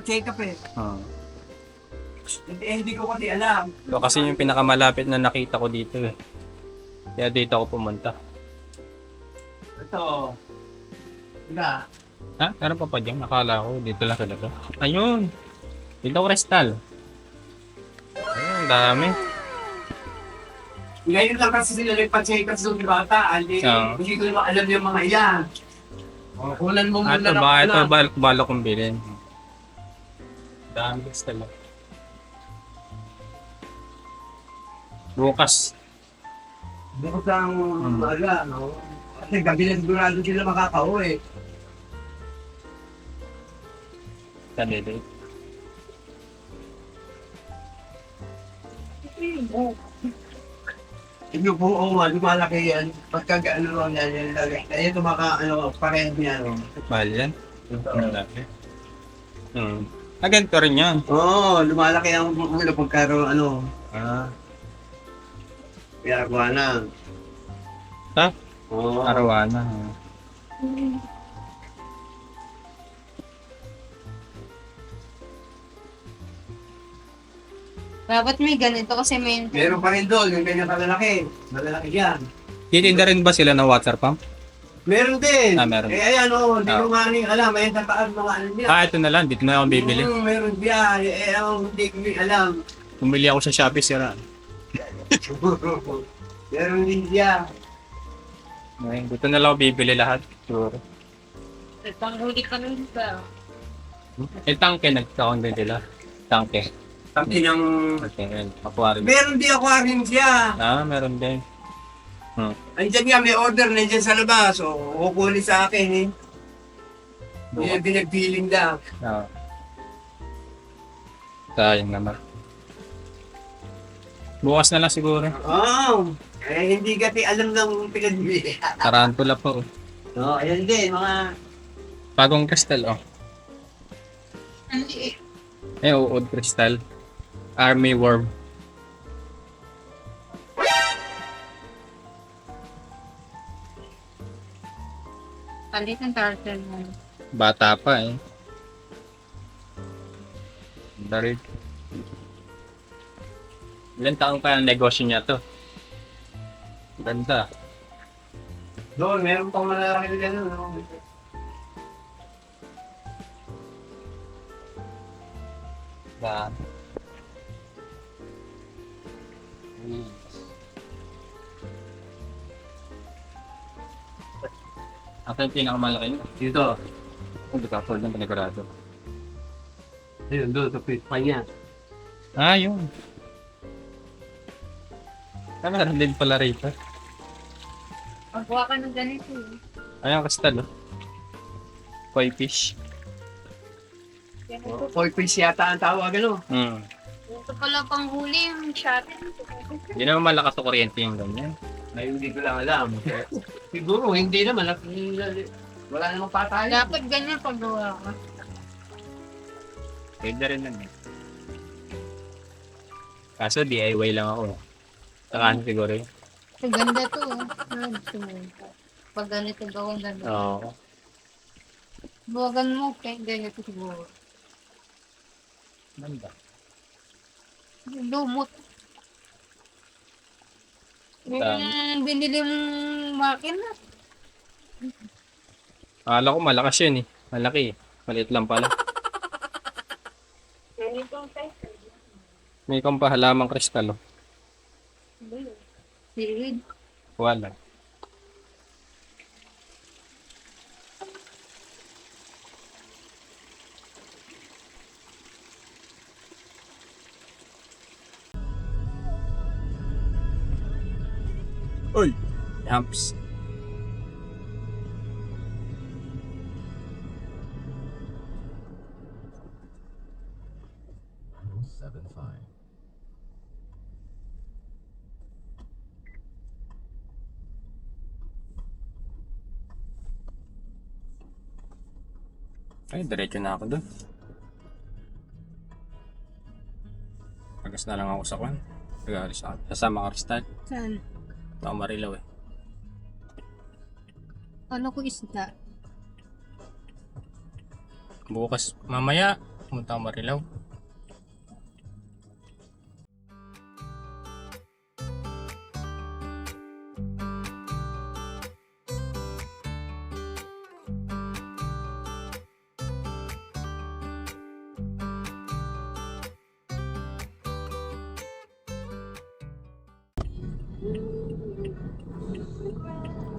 nagpa-check up eh. Ah. Hindi ko kasi alam. Ito kasi yung pinakamalapit na nakita ko dito eh. Kaya dito ako pumunta. Ito. Wala. Ha? Meron pa dyan? Nakala ko dito lang talaga. Ayun! Dito crystal. Ayun, dami. Ngayon lang kasi sila nagpa-check up sa bata. Hindi ko naman alam yung mga yan. Kunan mo muna Ito ng ba? Ito balak kong bilhin. Dami crystal. Bukas. Bukas ang maaga, no? Kasi gabi na sigurado sila makakauwi. Sabi dito. Yung buo nga, lumalaki yan. Pagka ano lang yan, lagay. Kaya pareho niya, no? Mahal yan. Ganito rin yan. Oo, lumalaki ang ulo pagkaroon, kaya kuha na. Ha? Oo. Arawana. Dapat may ganito kasi may... Meron pa rin doon, yung ganyan kalalaki. Malalaki yan. Titinda rin ba sila ng water pump? Meron din. Meron. Eh ayan hindi ko nga alam. Ayan tataan mga ano niya. Ito na lang. Dito na ako bibili. Meron diyan. Hindi ko alam. Pumili ako sa Shopee, sira. Meron din diyan. Ngayon, dito na lang ako bibili lahat. Sure. Panghuli ka nun ba? Tangke, nagkakaon din sila. Tangke. Tapos yung... Okay, aquarium. Meron din aquarium siya. Meron din. Andiyan nga, may order nandiyan sa labas. O, kukunin sa akin eh. Hindi yung pinagpiling lang. Sayang naman. Bukas na lang siguro. Hindi kasi alam ng pinagpili. Tarantula po. Ayan din, mga... Bagong crystal, Hindi eh. uod crystal. Army worm. Palit ng turtle mo. Bata pa eh. Dari. Ilan taong kaya ang negosyo niya to? Ganda. Doon, meron pang malalaki na gano'n. Ba. Ito yung pinakamalaki nyo. Dito. Hindi ka fold ng panigurado. Ayun, doon, sa pa niya. Yun. Meron din pala rito. Magkuha ka ng ganito eh. Ayun, kristal koi fish. Koi fish yata ang tawag, ano? Ito pala panghuli yung shuttle. Hindi naman malakas sa kuryente yung ganyan. Ay, hindi ko lang alam. Siguro, hindi naman. Wala namang patay. Dapat ganyan paggawa ka. Pwede rin nun eh. Kaso DIY lang ako. Saka siguro yun. Ganda to. Pag ganito gawin ganito. Oo. Buwagan mo, kaya ganito siguro. Ganda. Lumot. Yung binili mong makina. Akala ko malakas yun eh. Malaki eh. Maliit lang pala. May kang pahalamang kristal. Seaweed. Wala. Oy! Yamps. Ay, diretso na ako doon. Pagas na lang ako sa kwan. Pag-aalis ako. Kasama ka Kristal. Saan? Ako Marilaw eh. Ano ko isda? Bukas, mamaya, pumunta ako Marilao.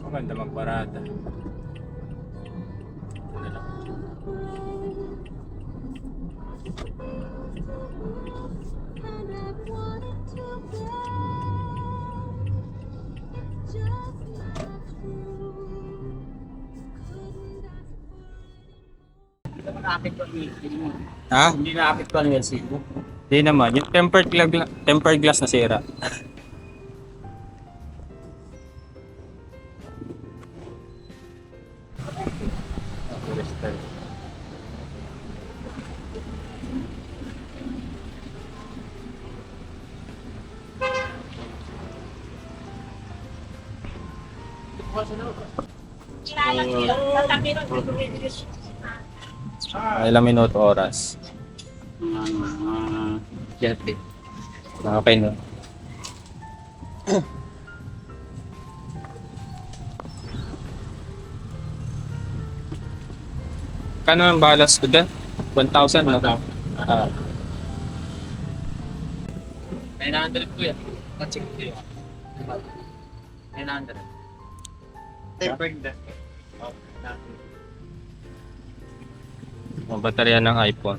Maganda magparada. Ano lang. Ha? Hindi naapit ko ang LC mo. Hindi naman. Yung tempered glass na sira. Ilang minuto oras? Okay no. Kano ang balas ko dyan? 1,000 no? 900 po yan. Check ko yun. 900. Tempered glass. Ang baterya ng iPhone.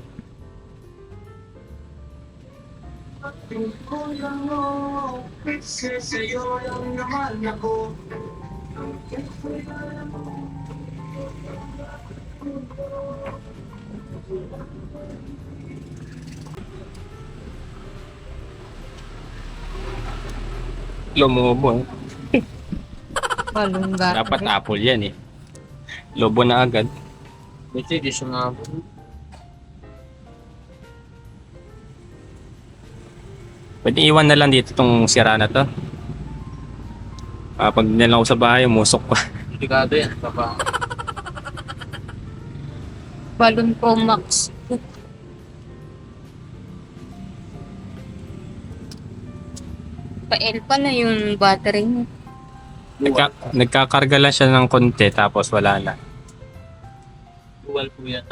Lumubo. Palungga. Dapat Apple yan eh. Lobo na agad. Mercedes nga. Pwede iwan na lang dito tong sira na to. Pag nilang ako sa bahay, musok pa. Delikado yan. Papa. Balloon Pro Max. Pa-L pa na yung battery mo. Nagkakarga lang siya ng konti tapos wala na. Dual po yan.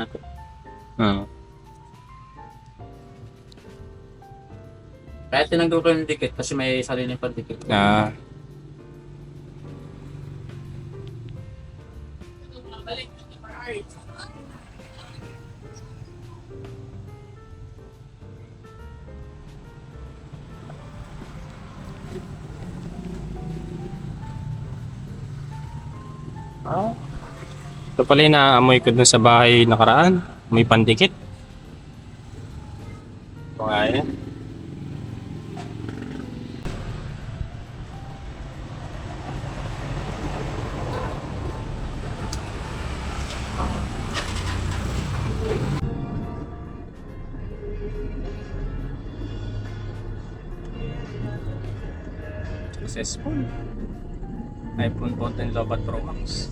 Kaya tinanggal ko yung dikit kasi may sariling pandikit. Ito pala yung naaamoy ko dun sa bahay nakaraan. May pandikit. Ito nga yan. Successful. iPhone 14 Lobat Pro Max.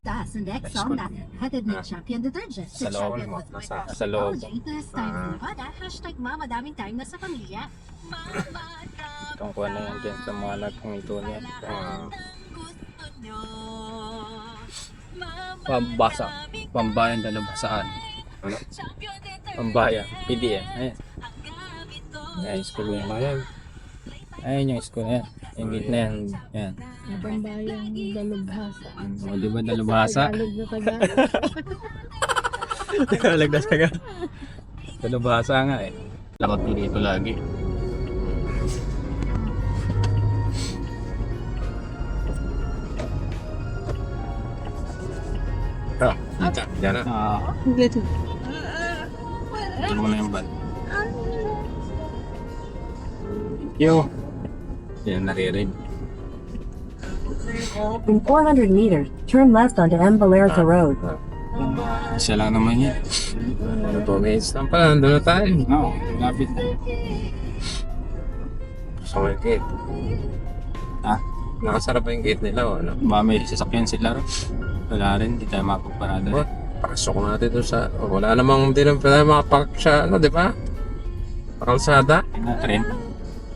Das and Exxon na headed ni Champion Detergent. Sa Si loob Champion mo, was my sa first loob. technology. This time ni Nevada, hashtag mamadaming time na sa pamilya. Itong kuha na yan dyan sa mga nagpangito niya. Pambasa. Pambayan na nabasaan. Ano? Pambayan. PDM. Ayan. Ayan yung school yan. Ayan yung school yan. Yung gate na yan. Ayan. Pambayang dalubhasa. O, di ba dalubhasa? Tagalog na Tagalog. Tagalog na Tagalog. Dalubhasa nga eh. Lakad ko dito lagi. Diyan na. Ito mo na yung van. Thank you. Yan, nare-read. In 400 meters, turn left onto M. Valerica Road. Isa lang naman yan. 2 minutes lang pala, nandun na tayo. Oo, lapit na. Gusto mo yung gate. Ha? Nakasarap ba yung gate nila o ano? Baka may sasakyan sila rin. Wala rin, hindi tayo mapagparada. What? Pasok natin doon sa... wala namang hindi naman pala makapark sa ano, di ba? Pakalsada. Na trend.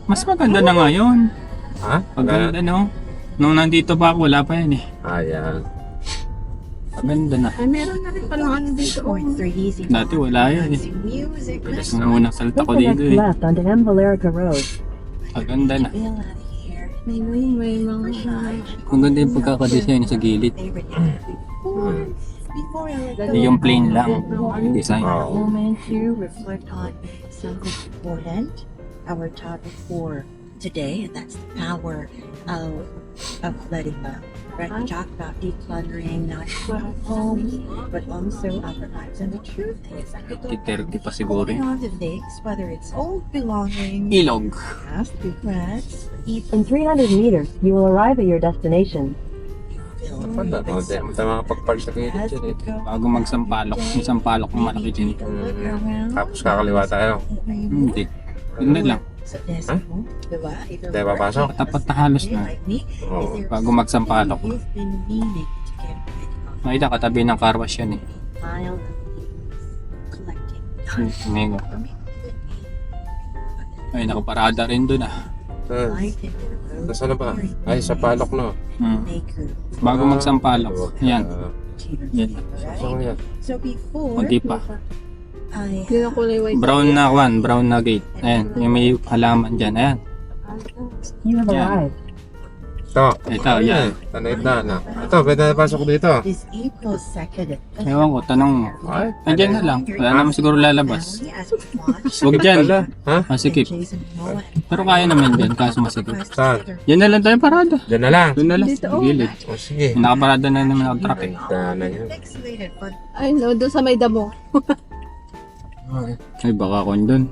Mas maganda na ngayon. Ha? Maganda no? Nung nandito pa ako, wala pa yan eh. Ayan. Maganda na. Ay, meron na rin palang ano dito. Dati wala yan eh. Bilis na unang salta ko Take the dito next eh. left onto M. Valerica Road. Maganda na. May mga... Ang ganda yung pagkakadesign sa gilid. Hindi yung plain lang. Design. Oo. Moment to reflect on something important, our topic for today, and that's the power of letting go. Right? We talk about decluttering, not just our homes, but also our lives. And the truth is, that we go 30 pa siguro holding eh. on to things, whether it's old belongings, Ilog. past regrets, In 300 meters, you will arrive at your destination. Panda. O, di mo tayo makapag-park sa gilid as dyan we eh. go Bago magsampalok. May sampalok na malaki dyan eh. look around, Tapos kakaliwa tayo. Hindi. Ganda lang. sa desk Huh? mo, diba? Either Tayo papasok? Tapat na halos na. like me, Oo. is there Bago magsampalok. something you've been meaning to get rid of? Nakita katabi ng car wash yan eh. Mild collecting Mega. or maybe Ay, nakaparada rin dun ah. Saan? life in your road Nasaan na ba? Ay, sa palok no. maker Bago magsampalok. Yan. Yan. Saan yan? so before Hindi pa. I Hindi na kulay white. Brown na kwan. Brown na gate. Ayan. Yung may halaman dyan. Ayan. You have Yeah. arrived. Ito. Ito, yan. Tanay na. Ito, pwede na pasok dito. this April 2nd Ewan ko, tanong mo. Ay, Andyan na lang. Wala naman siguro lalabas. as we watch Huwag dyan. Wala. Ha? Masikip. Jason Momoa Pero kaya naman dyan, kaso masikip. Saan? Yan na lang tayo parada. Diyan na lang. Doon na lang. Dito, oh. Gilid. O, sige. Nakaparada na naman ang truck eh. Daan na yan. Pixelated fun Ay, no, doon sa may damo. Ay, baka kon doon.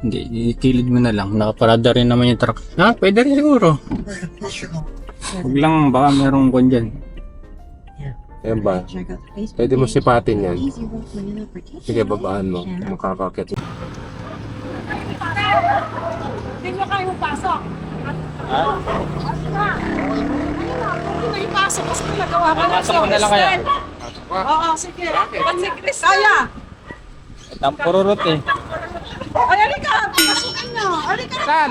Hindi, ikilid mo na lang. Nakaparada rin naman yung truck. Ha? Pwede rin siguro. professional. Huwag lang, baka merong kon dyan. Ayan ba? Check out the Facebook Pwede mo page. sipatin yan. Easy Road Manila for teaching. Sige, babaan mo. Makakakit. Pasok mo na lang kaya. Oo, sige. Ba't si Chris kaya? Ang pururot eh. Ay, alika! Pasukin niyo! Alika! Saan?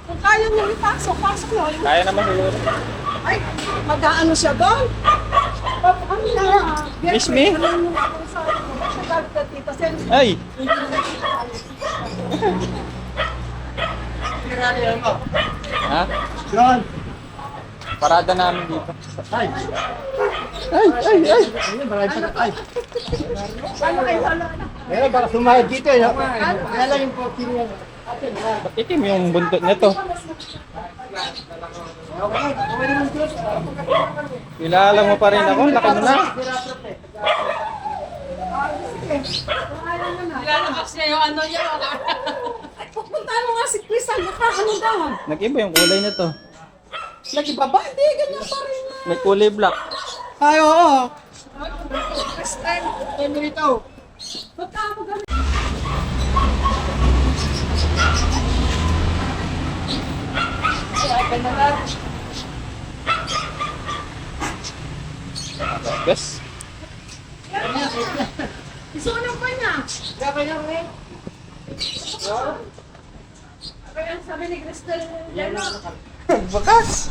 Kung kaya niyo ipasok, pasok niyo. Kaya naman siguro. Ay, mag-aano siya doon? Ano na? Miss me? Sa Tita Sen. Ay! Ha? John! Parada namin dito. Meron para sumayad dito eh. Kaya lang yung poking yan. Itim yung buntot nito. Kilala mo pa rin ako, laki mo na. Lalabas niya yung ano niya. Ay, pupuntahan mo nga si Chris. Ano daw? Nag-iba yung kulay nito. Nag-ibaba? Hindi, ganyan pa rin. May kulay black. Ay, oo. Chris, ay, dito. Punta mo ganun. Yes. Isunong pa niya. Grabe na rin. Sabi ni Crystal, Bakas!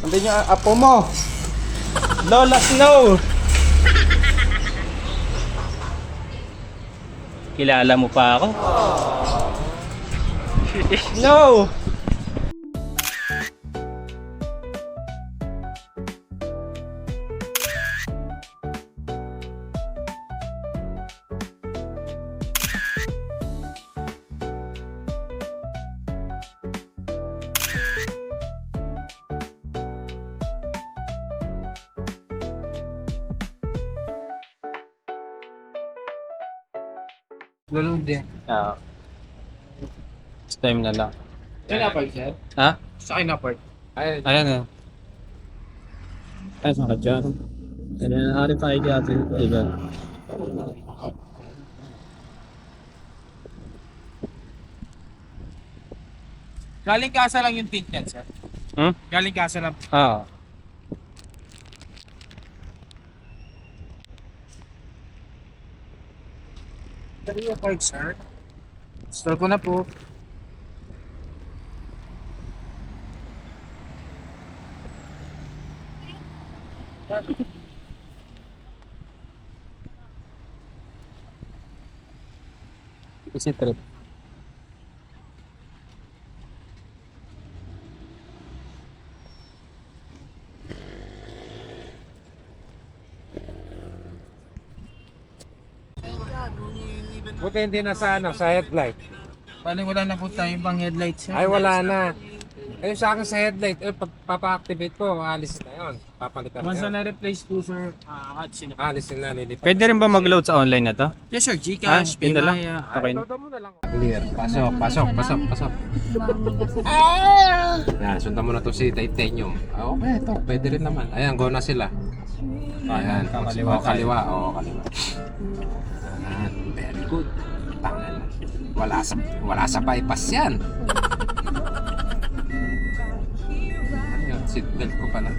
Andun yung apo mo. Lola Snow! Kilala mo pa ako? Snow! Ganun din. Oo. This time na lang. Saan na park, sir? Ha? Sa akin na park. Ay, Ayan na. Ay, saan ka dyan? Ayan, RFID atin. Iba. Galing kasa lang yung tint yan, sir. Hmm? Galing kasa lang. Ah. Saan yung park, sir? Store ko na po. Kasi trip. buti hindi na sa ano, sa headlight. Paano wala na po tayong pang headlights, sir? Ay, wala na. Eh, sa akin sa headlight, pag papa-activate ko, alis na yun. Papalitan Once na na yun. na-replace po, sir, sino? Alis na, lilipat. Pwede rin ba mag-load sa online na to? Yes, sir. Gcash, yun na lang. Paymaya. Okay. Clear. Pasok. Yan, sundan mo na to si Titanium. Ah, okay, ito. Pwede rin naman. Ayan, go na sila. Ayan, Kaliwa tayo. kaliwa. Kaliwa. Ayan, very good. Tangan. Wala sa bypass yan. Ayan, seatbelt ko pala.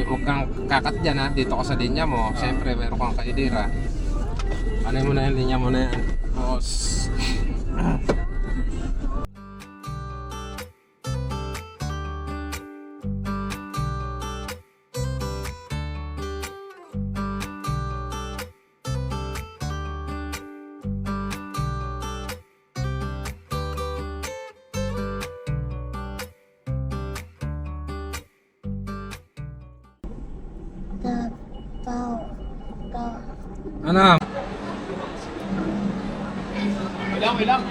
Huwag kang kakat dyan ha. Dito ka sa linya mo. Siyempre, meron kang kaidira. Ano mo na yung linya mo na yan? Boss. Ano? Ilang.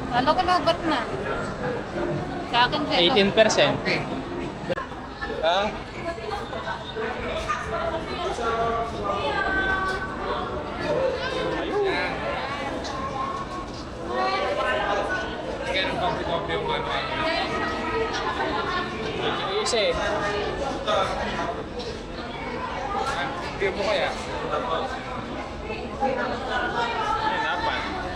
Ano ka nabat na? Sa akin, 18%. Ha? Easy. Hindi mo kaya?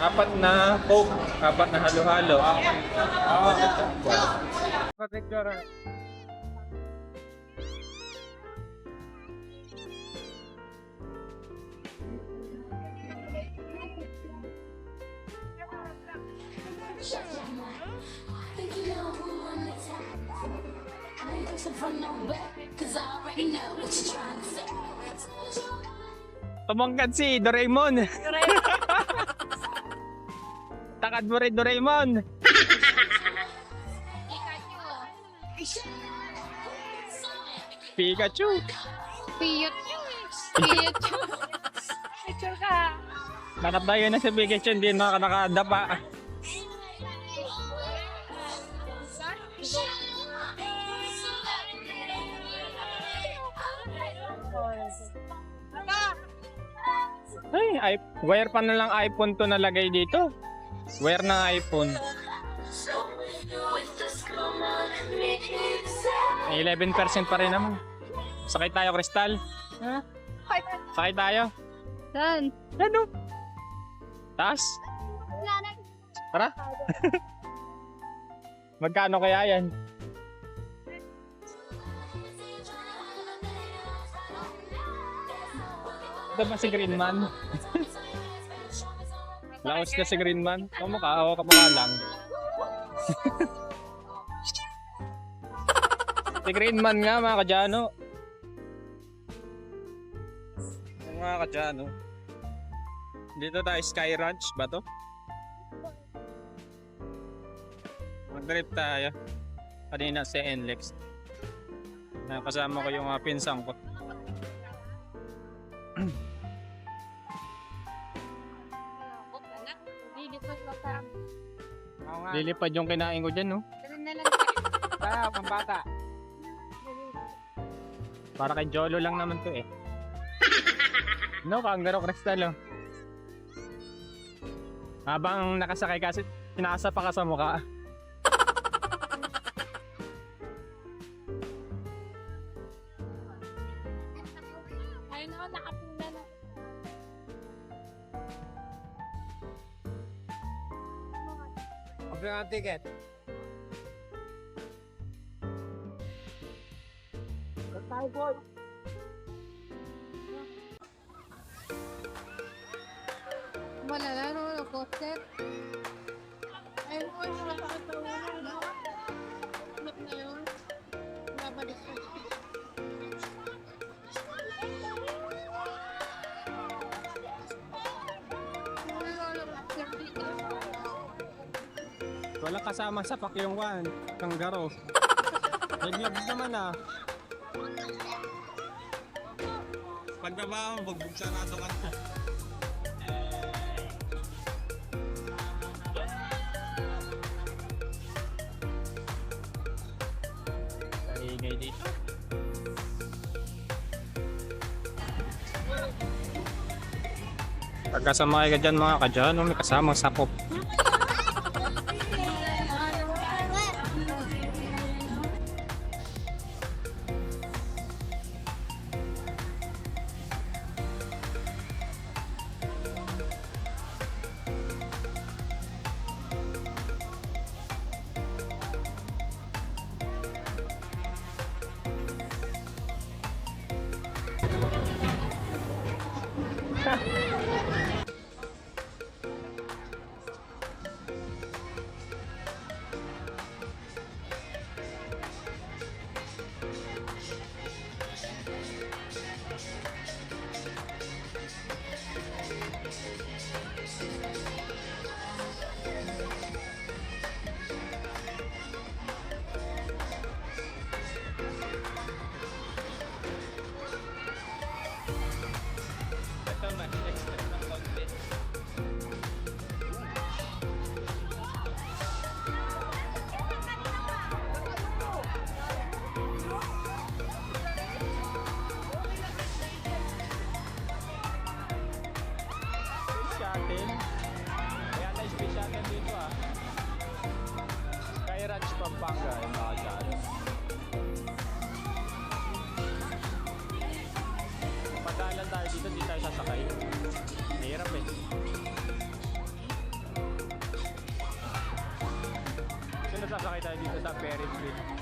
Apat na Coke, apat na halo-halo. Tumangkad si Doraemon. Takad mo rin, Doraemon. Pikachu. Pikachu. Picture ka. Nakatayo na si Pikachu, hindi na nakadapa. Ay, wire pa na lang iPhone to nalagay dito. Wire ng iPhone. 11% pa rin naman. Sakay tayo, Crystal. Ha? Sakay tayo. Saan? Ano? Taas? Tara. Magkano kaya yan? Ito ba si Greenman? Laos na si Greenman? Kamukha, o kamukha lang. Si Greenman nga mga kadyano. Mga kadyano. Dito tayo Sky Ranch ba to? Mag-trip tayo. Kanina sa NLEX. Kasama ko yung pinsang ko. Lilipad yung kinain ko dyan, no? Ah, pambata. Para kay Jolo lang naman to eh. No, kangaroo kristal oh. Habang nakasakay kasi, pinasa pa ka sa mukha. Ayun ako, nakapula na. Pag ang ticket. Wala na, no, coaster. Ayun ko, nakakatawa na. Look na yun. Babalik ko. Walang kasama sa Pakyong One, kangaroo. May gloves naman ah. Pag nabahan, bugbugsanado ka na. Ingay dito. Pagkasama ka dyan mga kadyan, may kasamang sakop. Ito man, extra ng konti. Space shuttle. Kaya tayo space shuttle dito ah. Sky Ranch, Pampanga yung mga dyan. Pagdaanan tayo dito, di tayo sasakay. Mahirap eh. Sino sasakay tayo dito sa Ferris wheel?